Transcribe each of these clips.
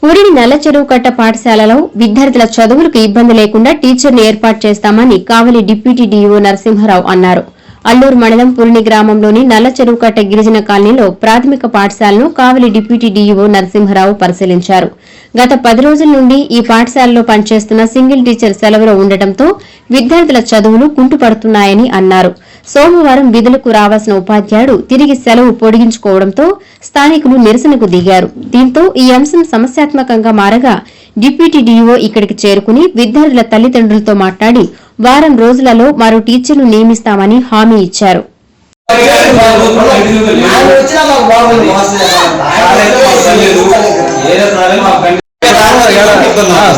పూరిని నల్లచెరువుకట్ట పాఠశాలలో విద్యార్థుల చదువులకు ఇబ్బంది లేకుండా టీచర్ను ఏర్పాటు చేస్తామని కావలి డిప్యూటీ డీఈఓ నరసింహారావు అన్నారు. అల్లూరు మండలం పూరిని గ్రామంలోని నల్లచెరువుకట్ట గిరిజన కాలనీలో ప్రాథమిక పాఠశాలను కావలి డిప్యూటీ డీఈఓ నరసింహారావు పరిశీలించారు. గత 10 రోజుల నుండి ఈ పాఠశాలలో పనిచేస్తున్న సింగిల్ టీచర్ సెలవులో ఉండటంతో విద్యార్థుల చదువులు కుంటుపడుతున్నాయని అన్నారు. సోమవారం విధులకు రావాల్సిన ఉపాధ్యాయుడు తిరిగి సెలవు పొడిగించుకోవడంతో స్థానికులు నిరసనకు దిగారు. దీంతో ఈ అంశం సమస్యాత్మకంగా మారగా డిప్యూటీ డీఈఓ ఇక్కడికి చేరుకుని విద్యార్థుల తల్లిదండ్రులతో మాట్లాడి వారం రోజులలో మరో టీచర్ను నియమిస్తామని హామీ ఇచ్చారు.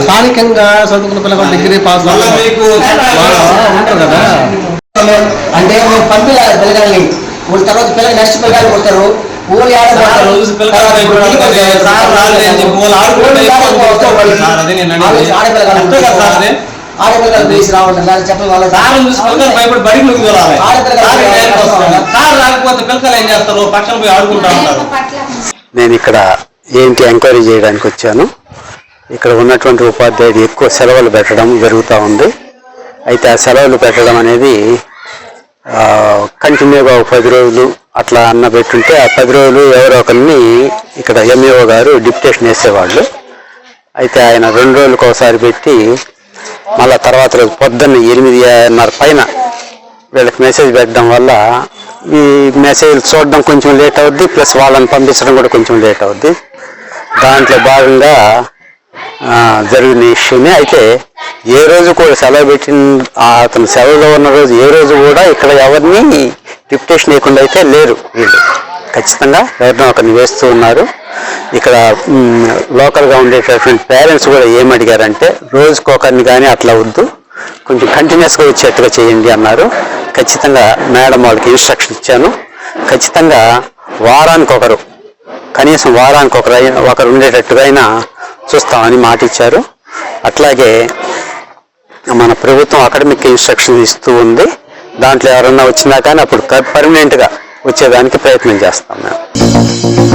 స్థానికంగా చదువుకున్న పిల్లలు డిగ్రీ పాస్ ఉంటారు కదా, అంటే పంపించాలి పిల్లగాల్ని. తర్వాత పిల్లలు నెక్స్ట్ పిల్లలు కొడతారు, ఊళ్ళు ఆడపిల్లలు తీసి రావడం చెప్పడం వల్ల నేను ఇక్కడ ఏంటి ఎంక్వైరీ చేయడానికి వచ్చాను. ఇక్కడ ఉన్నటువంటి ఉపాధ్యాయుడు ఎక్కువ సెలవులు పెట్టడం జరుగుతూ ఉంది. అయితే ఆ సెలవులు పెట్టడం అనేది కంటిన్యూగా 10 రోజులు అట్లా అన్న పెట్టుంటే ఆ 10 రోజులు ఎవరో ఒకరిని ఇక్కడ ఎంఈఓ గారు డిప్యుటేషన్ వేసేవాళ్ళు. అయితే ఆయన 2 రోజులకు ఒకసారి పెట్టి మళ్ళా తర్వాత రోజు పొద్దున్న 8:30 పైన వీళ్ళకి మెసేజ్ పెట్టడం వల్ల ఈ మెసేజ్ చూడడం కొంచెం లేట్ అవుద్ది, ప్లస్ వాళ్ళని పంపించడం కూడా కొంచెం లేట్ అవుద్ది. దాంట్లో భాగంగా జరిగిన ఇష్యూని. అయితే ఏ రోజు కూడా సెలవు పెట్టిన అతను సెలవులో ఉన్న రోజు ఏ రోజు కూడా ఇక్కడ ఎవరిని డిప్యుటేషన్ వేయకుండా అయితే లేరు. వీళ్ళు ఖచ్చితంగా ఎవరినో ఒకరిని వేస్తూ ఉన్నారు. ఇక్కడ లోకల్గా ఉండేటటువంటి పేరెంట్స్ కూడా ఏమడిగారంటే రోజుకొకరిని కానీ అట్లా వద్దు, కొంచెం కంటిన్యూస్గా వచ్చేట్టుగా చేయండి అన్నారు. ఖచ్చితంగా మేడం వాళ్ళకి ఇన్స్ట్రక్షన్ ఇచ్చాను. ఖచ్చితంగా వారానికి ఒకరు, కనీసం వారానికి ఒకరు ఉండేటట్టుగా అయినా చూస్తామని మాట ఇచ్చారు. అట్లాగే మన ప్రభుత్వం అకాడమిక్ ఇన్స్ట్రక్షన్ ఇస్తూ ఉంది. దాంట్లో ఎవరన్నా వచ్చినా కానీ అప్పుడు పర్మనెంట్గా వచ్చేదానికి ప్రయత్నం చేస్తాం మేము.